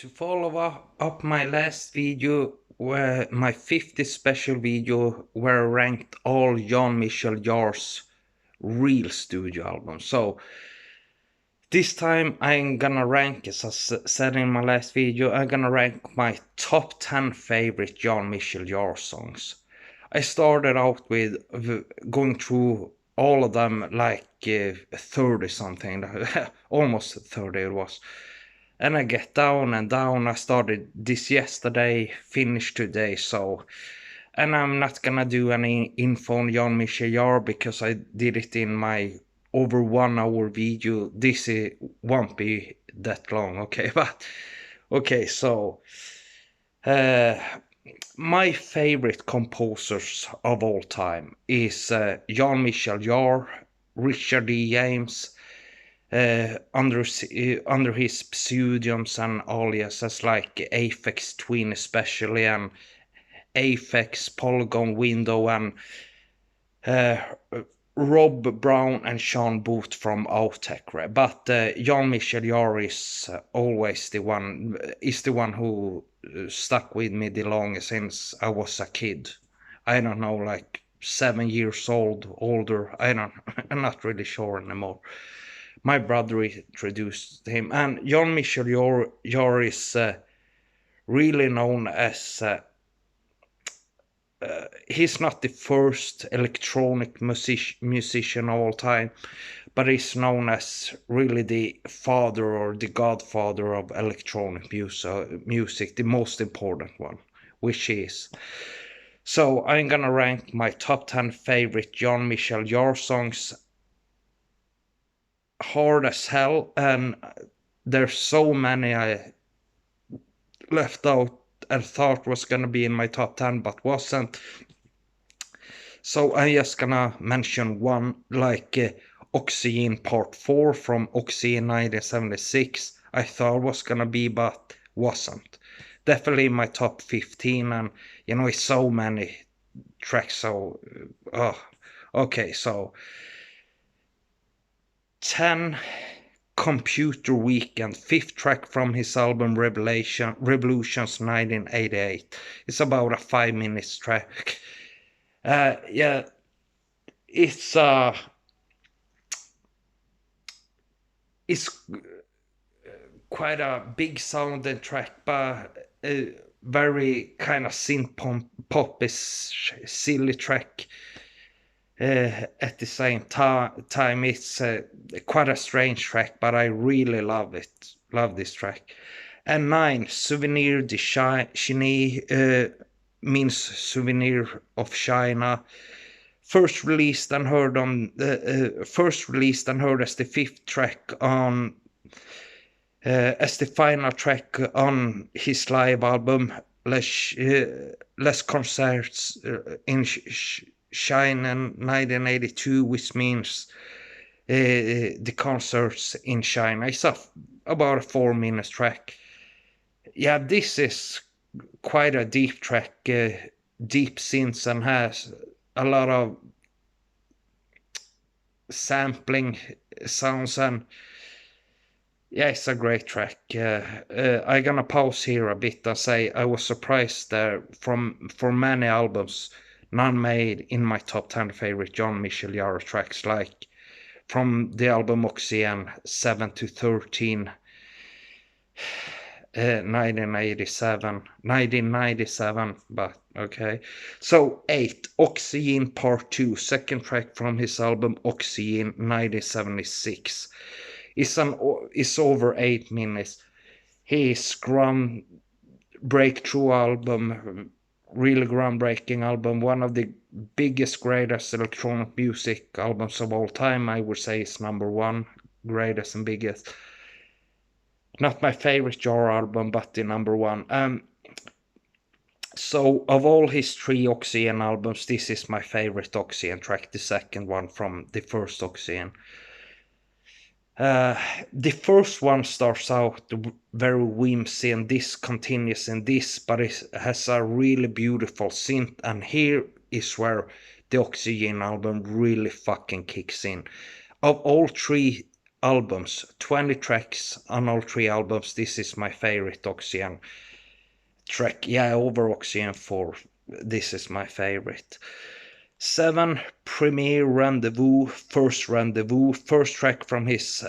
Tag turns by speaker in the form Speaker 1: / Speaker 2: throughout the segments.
Speaker 1: To follow up my last video, where my 50th special video, where I ranked all JeanMichel Jarre's real studio albums. So this time I'm gonna rank, as I said in my last video, I'm gonna rank my top 10 favorite JeanMichel Jarre songs. I started out with going through all of them, like 30 something, almost 30 it was. And I get down and down. I started this yesterday, finished today, so. And I'm not gonna do any info on JeanMichel Jarre because I did it in my over 1 hour video. This won't be that long, okay? But okay, so uh, my favorite composers of all time is JeanMichel Jarre, Richard D. James, under his pseudonyms and aliases like Aphex Twin especially, and Aphex Polygon Window, and uh, Rob Brown and Sean Booth from Outtech. But JeanMichel Jarre is always the one who stuck with me the longest since I was a kid. I don't know, like 7 years old, older. I'm not really sure anymore. My brother introduced him, and JeanMichel Jarre is really known as. He's not the first electronic musician of all time, but he's known as really the father or the godfather of electronic music, the most important one, which is. So I'm gonna rank my top 10 favorite JeanMichel Jarre songs hard as hell, and there's so many I left out and thought was gonna be in my top 10 but wasn't. So I'm just gonna mention one, like Oxygen Part 4 from Oxygen 1976. I thought was gonna be, but wasn't. Definitely my top 15, and it's so many tracks. So, okay, so 10, Computer Weekend, fifth track from his album Revolutions 1988. It's about a 5 minute track. Yeah, it's quite a big sounding track, but very kind of synth pop-ish, silly track. At the same time, it's quite a strange track, but I really love it. Love this track. And 9, Souvenir de Chine, means souvenir of China. First released and heard as the fifth track on, as the final track on his live album Les Concerts in China in 1982, which means the concerts in China. It's about a 4 minute track. Yeah, this is quite a deep track, deep synths, and has a lot of sampling sounds, and yeah, it's a great track. I'm gonna pause here a bit and say I was surprised there for many albums, none made in my top 10 favorite JeanMichel Jarre tracks, like from the album Oxygen 7 to 13, 1997, but okay. So 8, Oxygen Part 2, second track from his album Oxygen 1976. It's over 8 minutes. His breakthrough album, really groundbreaking album, one of the biggest, greatest electronic music albums of all time. I would say it's number one, greatest and biggest. Not my favorite Jarre album, but the number one. So of all his 3 Oxygen albums, this is my favorite Oxygen track, the second one from the first Oxygen. The first one starts out very whimsy, and this continues in this, but it has a really beautiful synth, and here is where the Oxygen album really fucking kicks in. Of all 3 albums, 20 tracks on all 3 albums. This is my favorite Oxygen track. Yeah, over Oxygen 4. This is my favorite. 7, Premiere Rendezvous, first track from his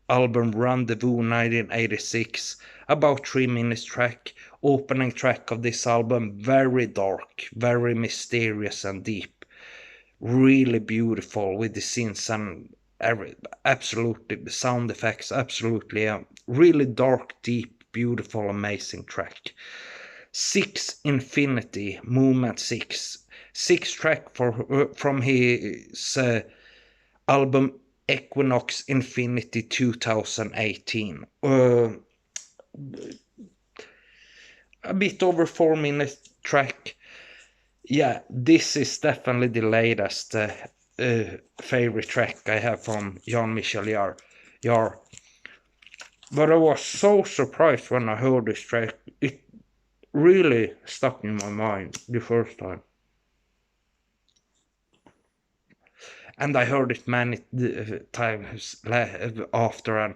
Speaker 1: album Rendezvous 1986. About 3 minutes track, opening track of this album. Very dark, very mysterious and deep. Really beautiful with the scenes and absolutely sound effects. Absolutely, really dark, deep, beautiful, amazing track. 6, Infinity, Movement 6. 6 track from his album Equinox Infinity 2018. A bit over 4 minute track. Yeah, this is definitely the latest favorite track I have from JeanMichel Jarre. But I was so surprised when I heard this track. It really stuck in my mind the first time. And I heard it many times after, and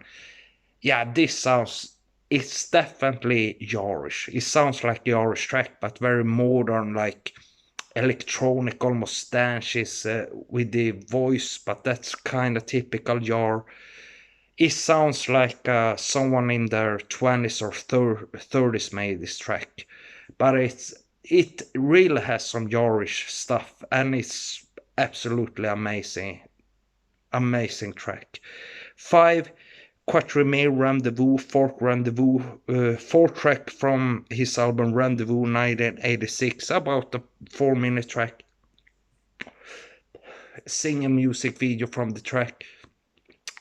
Speaker 1: yeah, this sounds, it's definitely Jarre-ish. It sounds like Jarre-ish track, but very modern, like electronic, almost dances with the voice, but that's kind of typical Jarre. It sounds like someone in their 20s or 30s made this track, but it really has some Jarre-ish stuff, and it's absolutely amazing track. 5, Quatremere Rendezvous, fourth track from his album Rendezvous 1986, about a 4 minute track. Sing a music video from the track.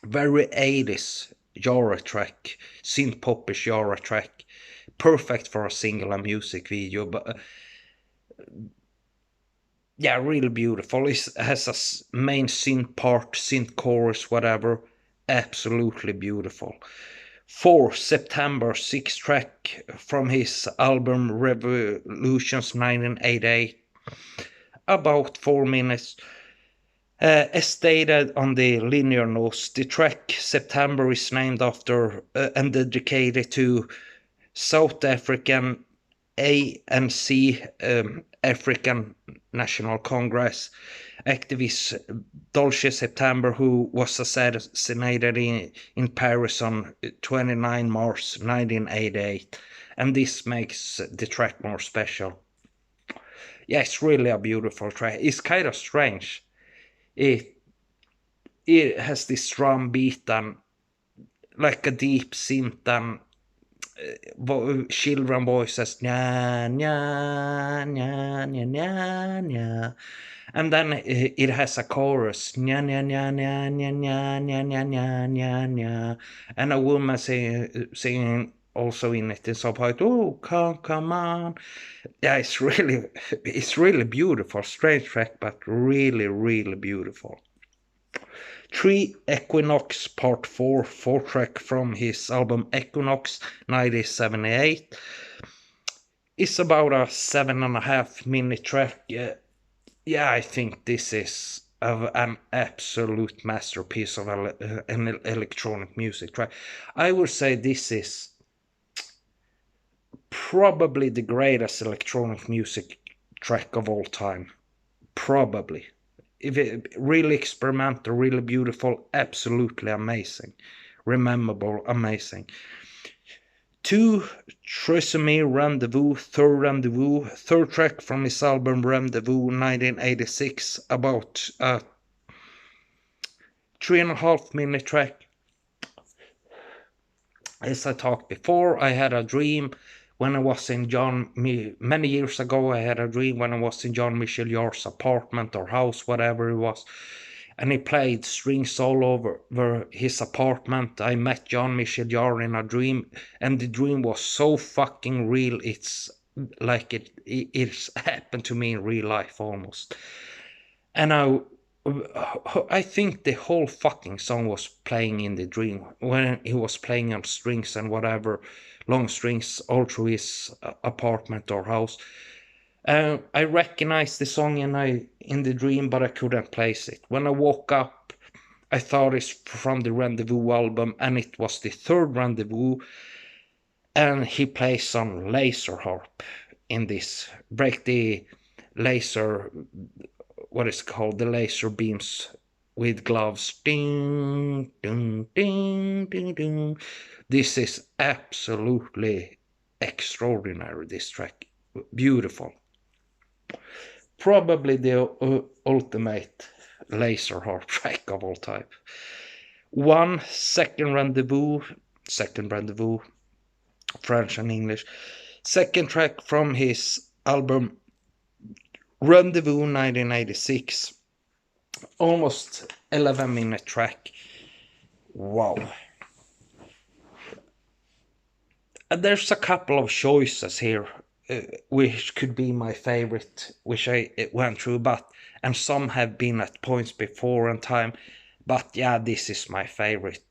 Speaker 1: Very 80s Jarre track, synth popish Jarre track, perfect for a single music video. But yeah, really beautiful. It has a main synth part, synth chorus, whatever. Absolutely beautiful. 4, September, 6 track from his album Revolutions 1988, about 4 minutes. As stated on the liner notes, the track September is named after and dedicated to South African ANC, African National Congress activist Dolce September, who was assassinated in Paris on 29 March 1988. And this makes the track more special. Yeah, it's really a beautiful track. It's kind of strange. It has this drum beat and like a deep synth and children voices, nya, nya, nya, nya, nya, nya. And then it has a chorus, nya, nya, nya, nya, nya, nya, nya, nya, nya, nya, nya. And a woman singing also in it in some point, oh, come on. Yeah, it's really beautiful. Strange track, but really, really beautiful. 3, Equinox Part 4, 4 track from his album Equinox 1978. It's about a 7.5 minute track. Yeah, I think this is an absolute masterpiece of an electronic music track. I would say this is probably the greatest electronic music track of all time. Probably. If it really experimental, really beautiful, absolutely amazing, rememberable, amazing. 2, Tresemme Rendezvous, third track from his album Rendezvous 1986, about a 3.5 minute track. As I talked before, I had a dream when I was in many years ago. I had a dream when I was in JeanMichel Jarre's apartment or house, whatever it was, and he played strings all over his apartment. I met JeanMichel Jarre in a dream, and the dream was so fucking real. It's like it's happened to me in real life almost. And I think the whole fucking song was playing in the dream when he was playing on strings and whatever, long strings all through his apartment or house. I recognized the song in the dream, but I couldn't place it. When I woke up, I thought it's from the Rendezvous album, and it was the third Rendezvous, and he plays some laser harp in this. Break the laser, what is it called, the laser beams with gloves. Ding, ding, ding, ding, ding. This is absolutely extraordinary, this track. Beautiful. Probably the ultimate laser harp track of all time. Second Rendezvous, French and English. Second track from his album Rendezvous 1986. Almost 11-minute track. Wow. There's a couple of choices here which could be my favorite, which I went through, and some have been at points before in time, but yeah, this is my favorite.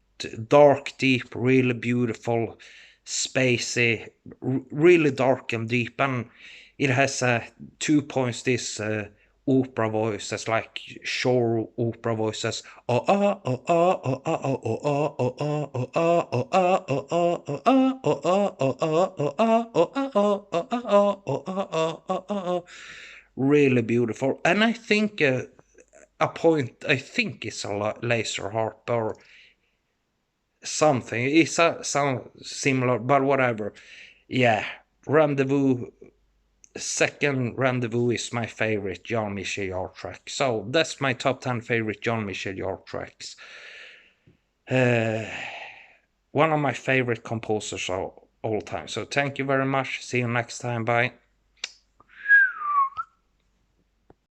Speaker 1: Dark, deep, really beautiful, spacey, really dark and deep, and it has 2 points. This opera voices, like shore opera voices. Really beautiful, and I think a point. I think it's a laser harp or something. It's some similar, but whatever. Yeah, Rendezvous. Second Rendezvous is my favorite JeanMichel Jarre track. So that's my top 10 favorite JeanMichel Jarre tracks. One of my favorite composers of all time. So thank you very much. See you next time. Bye.